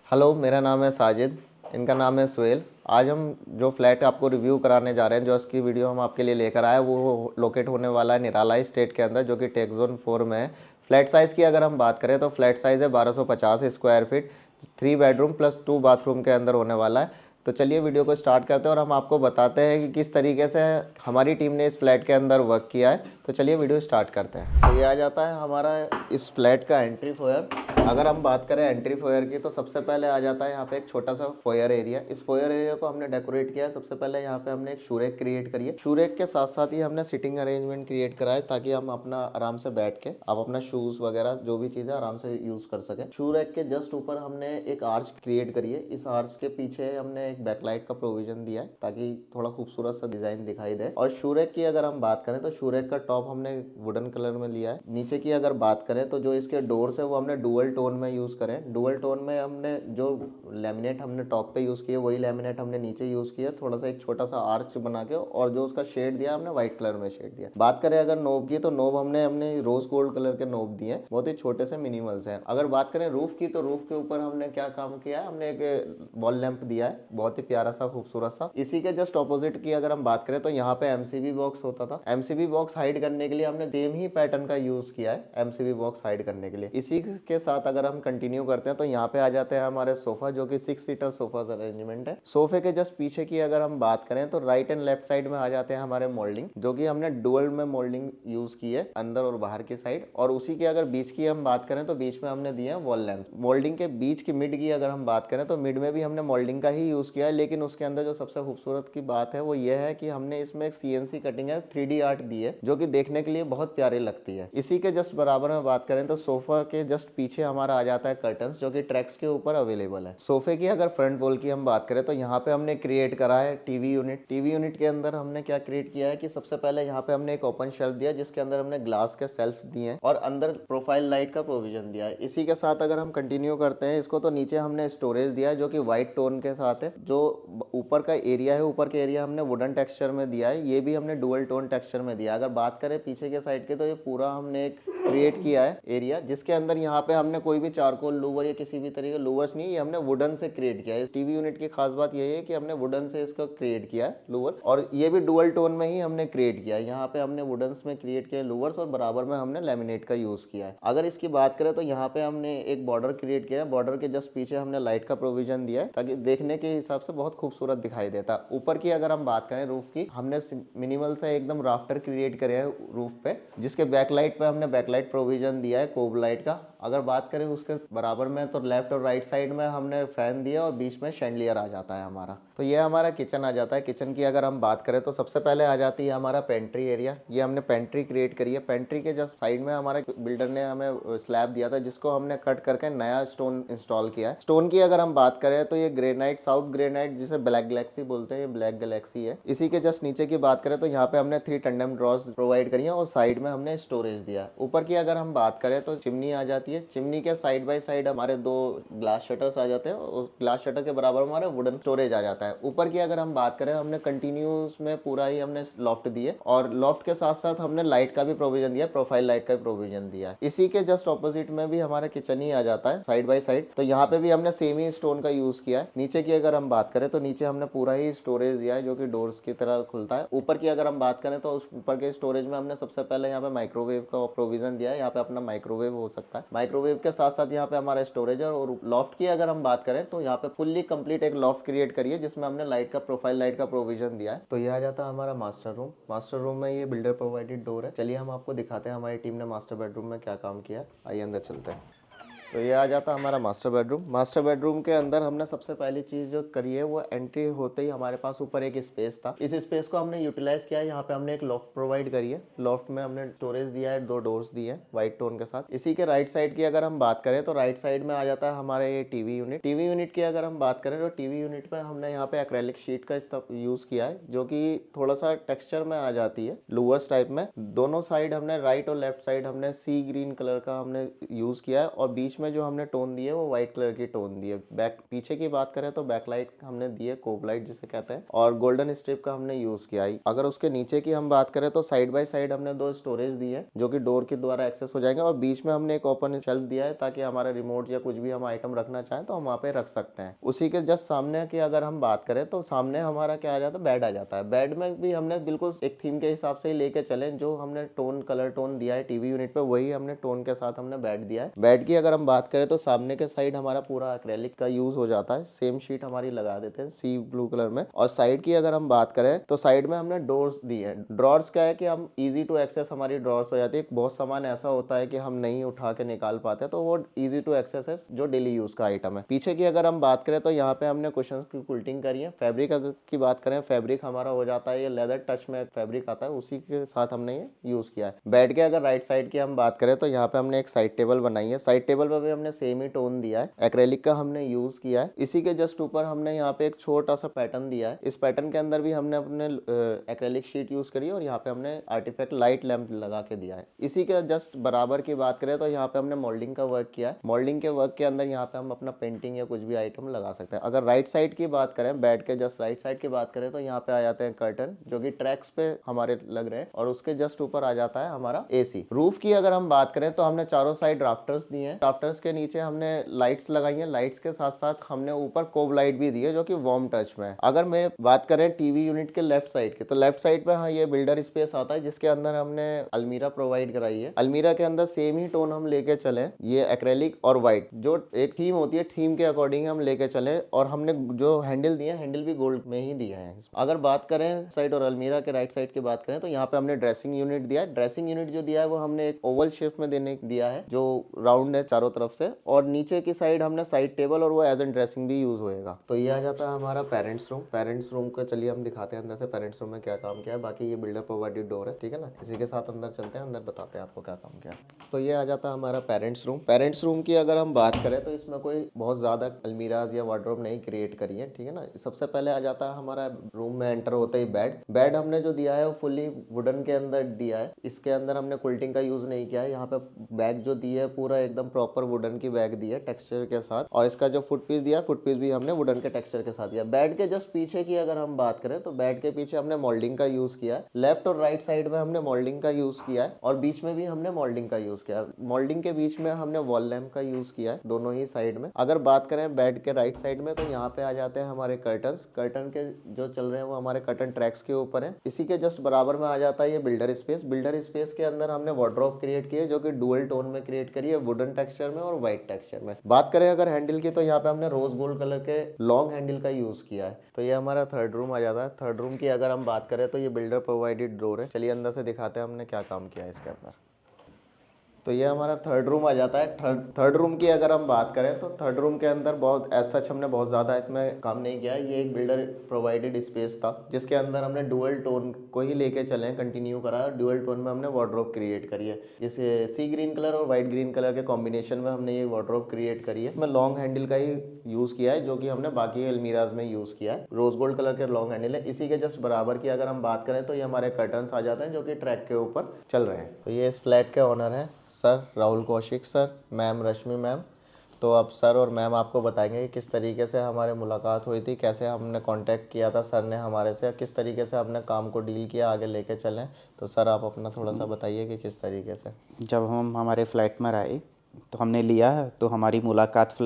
Hello, मेरा नाम है साजिद। इनका नाम है सुहेल। आज हम जो फ्लैट आपको रिव्यू कराने जा रहे हैं, जो इसकी वीडियो हम आपके लिए लेकर आए, वो लोकेट होने वाला है निराला स्टेट के अंदर, जो कि टेक जोन 4 में है। फ्लैट साइज़ की अगर हम बात करें तो फ्लैट साइज़ है 1250 square feet, 3 bedroom plus 2 bathroom के अंदर होने वाला है। तो चलिए वीडियो को स्टार्ट करते हैं और हम आपको बताते हैं कि किस तरीके से हमारी टीम ने इस फ्लैट के अंदर वर्क किया है। तो चलिए वीडियो स्टार्ट करते हैं। तो ये आ जाता है हमारा इस फ्लैट का एंट्री फोयर। अगर हम बात करें एंट्री फोयर की, तो सबसे पहले आ जाता है यहाँ पे एक छोटा सा फोयर एरिया। इस फोयर एरिया को हमने डेकोरेट किया है। सबसे पहले यहाँ पे हमने एक शूरेक क्रिएट करी है। शूरेक के साथ साथ ही हमने सिटिंग अरेंजमेंट क्रिएट करा है, ताकि हम अपना आराम से बैठ के आप अपना शूज वगैरह जो भी चीज़ है आराम से यूज कर सके। शूरेक के जस्ट ऊपर हमने एक आर्च क्रिएट करी है। इस आर्च के पीछे हमने एक बैकलाइट का प्रोविजन दिया है, ताकि थोड़ा खूबसूरत सा डिजाइन दिखाई दे। और शूरेक की अगर हम बात करें तो शूरेक का टॉप हमने वुडन कलर में लिया है। नीचे की अगर बात करें तो जो इसके डोर्स है वो हमने डुअल टोन में यूज करें। डुअल टोन में हमने जो लैमिनेट हमने टॉप पे यूज किया, वही लैमिनेट हमने नीचे यूज किया, थोड़ा सा एक छोटा सा आर्च बना के। और जो उसका शेड दिया हमने व्हाइट कलर में शेड दिया। बात करें अगर नोब की, तो नोब हमने रोज गोल्ड कलर के नोब दिए, बहुत ही छोटे से मिनिमल से। अगर बात करें रूफ की, तो रूफ के ऊपर हमने क्या काम किया है, हमने एक वॉल लैंप दिया है, बहुत ही प्यारा सा खूबसूरत सा। इसी के जस्ट ऑपोजिट की अगर हम बात करें तो यहाँ पे एमसीबी बॉक्स होता था। एमसीबी बॉक्स हाइड करने के लिए हमने सेम ही पैटर्न का यूज किया है एमसीबी बॉक्स हाइड करने के लिए। इसी के साथ अगर हम कंटिन्यू करते हैं तो यहाँ पे आ जाते हैं हमारे सोफा, जो कि 6 सीटर सोफा अरेंजमेंट है। सोफे के जस्ट पीछे की अगर हम बात करें तो राइट एंड लेफ्ट साइड में आ जाते हैं हमारे मोल्डिंग, जो कि हमने डुअल में मोल्डिंग यूज की है, अंदर और बाहर की साइड। और उसी के अगर बीच की हम बात करें तो बीच में हमने दिए हैं वॉल लैंप। मोल्डिंग के बीच की मिड की अगर हम बात करें तो मिड में भी हमने मोल्डिंग का ही यूज किया है, लेकिन उसके अंदर जो सबसे खूबसूरत की बात है वो ये है कि हमने इसमें एक सीएनसी कटिंग है, 3D आर्ट दी है, जो कि देखने के लिए बहुत प्यारी लगती है। इसी के जस्ट बराबर में बात करें तो सोफा के जस्ट पीछे हमारा आ जाता है कर्टन्स, जो कि ट्रैक्स के ऊपर अवेलेबल है। सोफे की अगर फ्रंट वॉल की हम बात करें तो यहाँ पे हमने क्रिएट करा है टीवी यूनिट। टीवी यूनिट के अंदर हमने क्या क्रिएट किया है कि सबसे पहले यहाँ पे हमने एक ओपन शेल्फ दिया, जिसके अंदर हमने ग्लास के शेल्फ्स दिए हैं और अंदर प्रोफाइल लाइट का प्रोविजन दिया है। इसी के साथ अगर हम कंटिन्यू करते हैं इसको, तो नीचे हमने स्टोरेज दिया है, जो कि व्हाइट टोन के साथ है। जो ऊपर का एरिया है, ऊपर के एरिया हमने वुडन टेक्सचर में दिया है, ये भी हमने डुअल टोन टेक्सचर में दिया है। अगर बात करें पीछे के साइड के, तो ये पूरा हमने एक क्रिएट किया है एरिया, जिसके अंदर यहाँ पे हमने कोई भी चारकोल लूवर या किसी भी तरीके लूवर्स नहीं, ये हमने वुडन से क्रिएट किया है। टीवी यूनिट की खास बात यही है कि हमने वुडन से इसको क्रिएट किया है लूवर, और ये भी डुअल टोन में ही हमने क्रिएट किया है। यहाँ पे हमने वुडन में क्रिएट किया है लूवर्स, और बराबर में हमने लेमिनेट का यूज किया है। अगर इसकी बात करें तो यहाँ पे हमने एक बॉर्डर क्रिएट किया है। बॉर्डर के जस्ट पीछे हमने लाइट का प्रोविजन दिया है, ताकि देखने के हिसाब से बहुत खूबसूरत दिखाई देता। ऊपर की अगर हम बात करें रूफ की, हमने मिनिमल से एकदम राफ्टर क्रिएट करे हैं रूफ पे, जिसके बैकलाइट पे हमने बैकलाइट प्रोविजन दिया है कोब लाइट का। अगर बात करें उसके बराबर में, तो लेफ्ट और राइट साइड में हमने फैन दिया और बीच में शैंडलियर आ जाता है हमारा। तो ये हमारा किचन आ जाता है। किचन की अगर हम बात करें तो सबसे पहले आ जाती है हमारा पेंट्री एरिया। ये हमने पेंट्री क्रिएट करी है। पेंट्री के जस्ट साइड में हमारे बिल्डर ने हमें स्लैब दिया था, जिसको हमने कट करके नया स्टोन इंस्टॉल किया है। स्टोन की अगर हम बात करें तो ये ग्रेनाइट, साउथ ग्रेनाइट, जिसे ब्लैक गैलेक्सी बोलते हैं, ये ब्लैक गैलेक्सी है। इसी के जस्ट नीचे की बात करें तो यहाँ पे हमने 3 टंडम ड्रॉर्स प्रोवाइड करी है, और साइड में हमने स्टोरेज दिया। ऊपर की अगर हम बात करें तो चिमनी आ जाती है। चिमनी के साइड बाय साइड हमारे 2 ग्लास शटर्स आ जाते हैं, और ग्लास शटर के बराबर हमारे वुडन स्टोरेज आ जाता है। ऊपर की अगर हम बात करें, हमने कंटिन्यूस में पूरा ही हमने लॉफ्ट दिए, और लॉफ्ट के साथ साथ हमने लाइट का भी प्रोविजन दिया, प्रोफाइल लाइट का भी प्रोविजन दिया। इसी के जस्ट ऑपोजिट में भी हमारा किचन ही आ जाता है साइड बाय साइड। तो यहाँ पे भी हमने सेम ही स्टोन का यूज किया है। नीचे की अगर हम बात करें तो नीचे हमने पूरा ही स्टोरेज दिया है, जो कि डोर्स की तरह खुलता है। ऊपर की अगर हम बात करें तो उस ऊपर के स्टोरेज में हमने सबसे पहले यहाँ पे माइक्रोवेव का प्रोविजन दिया है। यहाँ पे अपना माइक्रोवेव हो सकता है। माइक्रोवेव के साथ साथ यहाँ पे हमारा स्टोरेज है। और लॉफ्ट की अगर हम बात करें तो यहाँ पे फुल्ली कंप्लीट एक लॉफ्ट क्रिएट करी है, जिसमें हमने लाइट का प्रोफाइल लाइट का प्रोविजन दिया है। तो ये आ जाता है हमारा मास्टर रूम। मास्टर रूम में ये बिल्डर प्रोवाइडेड डोर है। चलिए हम आपको दिखाते हैं हमारी टीम ने मास्टर बेडरूम में क्या काम किया। आइए अंदर चलते हैं। तो ये आ जाता हमारा मास्टर बेडरूम। मास्टर बेडरूम के अंदर हमने सबसे पहली चीज जो करी है, वो एंट्री होते ही हमारे पास ऊपर एक स्पेस था। इस स्पेस को हमने यूटिलाइज किया है। यहाँ पे हमने एक लॉफ्ट प्रोवाइड करी है। लॉफ्ट में हमने स्टोरेज दिया है, 2 डोर्स दिए हैं व्हाइट टोन के साथ। इसी के राइट साइड की अगर हम बात करें तो राइट साइड में आ जाता है हमारा ये टीवी यूनिट। टीवी यूनिट की अगर हम बात करें तो टीवी यूनिट पे हमने यहाँ पे एक्रेलिक शीट का यूज किया है, जो कि थोड़ा सा टेक्सचर में आ जाती है, लूवर्स टाइप में। दोनों साइड हमने राइट और लेफ्ट साइड हमने सी ग्रीन कलर का हमने यूज किया है, और बीच बीच में जो हमने टोन दी है वो व्हाइट कलर की टोन दी है। बैक पीछे की बात करें तो बैकलाइट हमने दी है कोब लाइट जिसे कहते हैं, और गोल्डन स्ट्रिप का हमने यूज किया है। अगर उसके नीचे की हम बात करें तो साइड बाय साइड हमने 2 स्टोरेज दी है जो कि डोर के द्वारा एक्सेस हो जाएंगे, और बीच में हमने एक ओपन शेल्फ दिया है ताकि हमारा रिमोट या कुछ भी हम आइटम रखना चाहें तो हम वहाँ पे रख सकते हैं। उसी के जस्ट सामने की अगर हम बात करें तो सामने हमारा क्या आ जाता है, बेड आ जाता है। बेड में भी हमने बिल्कुल एक थीम के हिसाब से ही लेके चले, जो हमने टोन कलर टोन दिया है टीवी यूनिट पे वही हमने टोन के साथ हमने बेड दिया है। बेड की अगर हम बात करें तो सामने के साइड हमारा पूरा एक्रेलिक का यूज हो जाता है, सेम शीट हमारी लगा देते हैं सी ब्लू कलर में। और साइड की अगर हम बात करें तो साइड में हमने डोर्स दी है। ड्रॉर्स क्या है कि हम इजी टू एक्सेस हमारी ड्रॉर्स हो जाती है। बहुत सामान ऐसा होता है कि हम नहीं उठा के निकाल पाते, तो वो इजी टू एक्सेस है जो डेली यूज का आइटम है। पीछे की अगर हम बात करें तो यहाँ पे हमने कुशंस की कुल्टिंग करी है। फैब्रिक अगर की बात करें, फैब्रिक हमारा हो जाता है ये लेदर टच में फैब्रिक आता है, उसी के साथ हमने ये यूज किया है। बेड के अगर राइट साइड की हम बात करें तो यहाँ पे हमने एक साइड टेबल बनाई है। साइड टेबल पर भी हमने सेम ही टोन दिया है, एक्रेलिक का हमने यूज किया है। इसी के जस्ट ऊपर हमने यहाँ पे एक छोटा सा पैटर्न दिया है। इस पैटर्न के अंदर भी हमने अपने एक्रेलिक शीट यूज करी है, और यहाँ पे हमने आर्टिफैक्ट लाइट लैंप लगा के दिया है। इसी के जस्ट बराबर की बात करें तो यहाँ पे हमने मोल्डिंग का वर्क किया है। मोल्डिंग के वर्क के अंदर यहाँ पे हम अपना पेंटिंग या कुछ भी आइटम लगा सकते हैं। अगर राइट साइड की बात करें, बेड के जस्ट राइट साइड की बात करें तो यहाँ पे आ जाते हैं कर्टन जो कि ट्रैक्स पे हमारे लग रहे हैं, और उसके जस्ट ऊपर आ जाता है हमारा एसी। रूफ की अगर हम बात करें तो हमने चारों साइड राफ्टर्स दिए हैं। राफ्टर्स के नीचे हमने लाइट्स लगाई हैं। लाइट्स के साथ साथ हमने ऊपर कोब लाइट भी दी है जो कि वार्म टच में है। अगर मैं बात करें टीवी यूनिट के लेफ्ट साइड की, तो लेफ्ट साइड पे हाँ ये बिल्डर स्पेस आता है जिसके अंदर हमने अलमीरा प्रोवाइड कराई है। अलमीरा के अंदर सेम ही टोन हम लेके चले, ये एक्रेलिक और व्हाइट जो एक थीम होती है, थीम के अकॉर्डिंग हम लेके चले, और हमने जो हैंडल दिए हैं हैंडल भी गोल्ड में ही दिए हैं। अगर बात करें साइड और अलमीरा के राइट साइड की बात करें तो यहाँ पे हमने ड्रेसिंग यूनिट दिया है। ड्रेसिंग यूनिट जो दिया है वो हमने एक ओवल शेप में देने दिया है जो राउंड है चारों तरफ से, और नीचे की साइड हमने साइड टेबल और वो एज एन ड्रेसिंग भी यूज होएगा। तो ये आ जाता है हमारा पेरेंट्स रूम। पेरेंट्स रूम को चलिए हम दिखाते हैं अंदर से पेरेंट्स रूम में क्या काम किया है। बाकी ये बिल्डर प्रोवाइडेड डोर है, ठीक है ना। इसी के साथ अंदर चलते हैं, अंदर बताते हैं आपको क्या काम किया है। तो ये आ जाता है हमारा पेरेंट्स रूम। पेरेंट्स रूम की अगर हम बात करें तो इसमें कोई बहुत ज्यादा अलमीराज या वार्डरोब नहीं क्रिएट करी है, ठीक है ना। सबसे पहले आ जाता है हमारा रूम में एंटर होते ही बेड। बेड हमने जो दिया है वो फुली वुडन के अंदर दिया है। इसके अंदर हमने कुल्टिंग का यूज नहीं किया है। यहाँ पे बैग जो दी है पूरा एकदम प्रॉपर वुडन की बैग दी है टेक्सचर के साथ, और इसका जो फुट पीस दिया है फुट पीस भी हमने वुडन के टेक्सचर के साथ दिया। बेड के जस्ट पीछे की अगर हम बात करें तो बेड के पीछे हमने मोल्डिंग का यूज किया है। लेफ्ट और राइट साइड में हमने मोल्डिंग का यूज किया है, और बीच में भी हमने मोल्डिंग का यूज किया है। मोल्डिंग के बीच में हमने वॉल लैम्प का यूज किया है दोनों ही साइड में। अगर बात करें बेड के राइट साइड में तो यहाँ पे आ जाते हैं हमारे कर्टन्स। कर्टन के जो चल रहे हैं वो हमारे कर्टन ट्रैक्स के ऊपर है। इसी के जस्ट बराबर में आ जाता है ये बिल्डर स्पेस। बिल्डर स्पेस के अंदर हमने वार्डरोब क्रिएट की है जो कि डुअल टोन में क्रिएट करी है, वुडन टेक्सचर में और व्हाइट टेक्सचर में। बात करें अगर हैंडल की तो यहाँ पे हमने रोज गोल्ड कलर के लॉन्ग हैंडल का यूज किया है। तो ये हमारा थर्ड रूम आ जाता है। थर्ड रूम की अगर हम बात करें तो ये बिल्डर प्रोवाइडेड डोर है। चलिए अंदर से दिखाते हैं हमने क्या काम किया है इसके अंदर। तो ये हमारा थर्ड रूम आ जाता है। थर्ड रूम की अगर हम बात करें तो थर्ड रूम के अंदर बहुत एज सच हमने बहुत ज़्यादा इसमें काम नहीं किया है। ये एक बिल्डर प्रोवाइडेड स्पेस था जिसके अंदर हमने डुअल टोन को ही लेके चले, कंटिन्यू करा। डुअल टोन में हमने वार्डरोब क्रिएट करी है, जैसे सी ग्रीन कलर और व्हाइट ग्रीन कलर के कॉम्बिनेशन में हमने ये वार्डरोब क्रिएट करी है। इसमें लॉन्ग हैंडल का ही यूज़ किया है जो कि हमने बाकी अलमीराज में यूज़ किया है। रोज गोल्ड कलर के लॉन्ग हैंडल है। इसी के जस्ट बराबर की अगर हम बात करें तो ये हमारे कर्टन्स आ जाते हैं जो कि ट्रैक के ऊपर चल रहे हैं। तो ये इस फ्लैट के ओनर हैं sir Rahul Kaushik sir, ma'am Rashmi ma'am. तो अब सर और मैम आपको बताएंगे कि किस तरीके से हमारे मुलाकात हुई थी, कैसे हमने कांटेक्ट किया था सर ने हमारे से, किस तरीके से हमने काम को डील किया, आगे लेके चलें। तो सर आप अपना थोड़ा सा बताइए कि किस तरीके से। जब हम हमारे फ्लैट में आए तो हमने लिया तो हमारी मुलाकात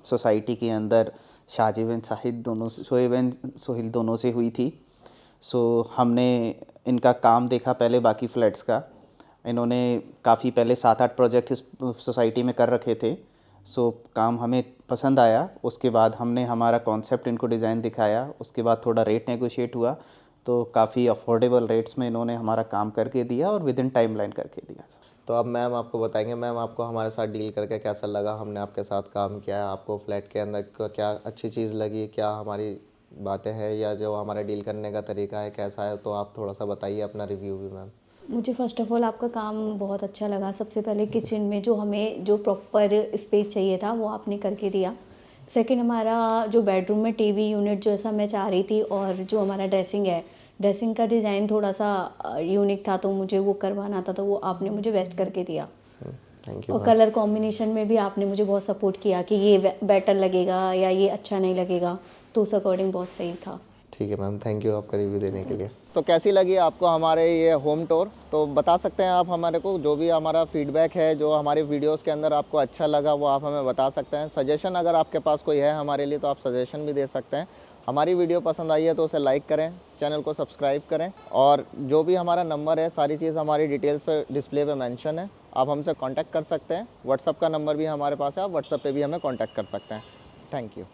सोसाइटी के अंदर शाजिब एंड शाहिद दोनों, शोएब एंड सोहिल दोनों से हुई थी। सो हमने इनका काम देखा पहले बाकी फ्लैट्स का। इन्होंने काफ़ी पहले 7-8 प्रोजेक्ट इस सोसाइटी में कर रखे थे। सो काम हमें पसंद आया। उसके बाद हमने हमारा कॉन्सेप्ट इनको डिज़ाइन दिखाया। उसके बाद थोड़ा रेट नेगोशिएट हुआ तो काफ़ी अफोर्डेबल रेट्स में इन्होंने हमारा काम करके दिया और विद इन टाइमलाइन करके दिया। तो अब मैम आपको बताएंगे, मैम आपको हमारे साथ डील करके कैसा लगा, हमने आपके साथ काम किया है, आपको फ्लैट के अंदर क्या अच्छी चीज़ लगी, क्या हमारी बातें हैं या जो हमारा डील करने का तरीका है कैसा है, तो आप थोड़ा सा बताइए अपना रिव्यू भी मैम। मुझे फ़र्स्ट ऑफ़ ऑल आपका काम बहुत अच्छा लगा। सबसे पहले किचन में जो हमें जो प्रॉपर स्पेस चाहिए था वो आपने करके दिया। सेकंड, हमारा जो बेडरूम में टीवी यूनिट जैसा मैं चाह रही थी, और जो हमारा ड्रेसिंग है, ड्रेसिंग का डिज़ाइन थोड़ा सा यूनिक था तो मुझे वो करवाना था, तो वो आपने मुझे बेस्ट करके दिया। थैंक यू और कलर कॉम्बिनेशन में भी आपने मुझे बहुत सपोर्ट किया कि ये बेटर लगेगा या ये अच्छा नहीं लगेगा, तो उस अकॉर्डिंग बहुत सही था। ठीक है मैम, थैंक यू आपका रिव्यू देने के लिए। तो कैसी लगी आपको हमारे ये होम टूर, तो बता सकते हैं आप हमारे को, जो भी हमारा फीडबैक है, जो हमारे वीडियोस के अंदर आपको अच्छा लगा वो आप हमें बता सकते हैं। सजेशन अगर आपके पास कोई है हमारे लिए तो आप सजेशन भी दे सकते हैं। हमारी वीडियो पसंद आई है तो उसे लाइक करें, चैनल को सब्सक्राइब करें, और जो भी हमारा नंबर है सारी चीज़ हमारी डिटेल्स पर डिस्प्ले पे मेंशन है, आप हमसे कांटेक्ट कर सकते हैं। व्हाट्सअप का नंबर भी हमारे पास है, आप व्हाट्सअप पे भी हमें कांटेक्ट कर सकते हैं। Thank you.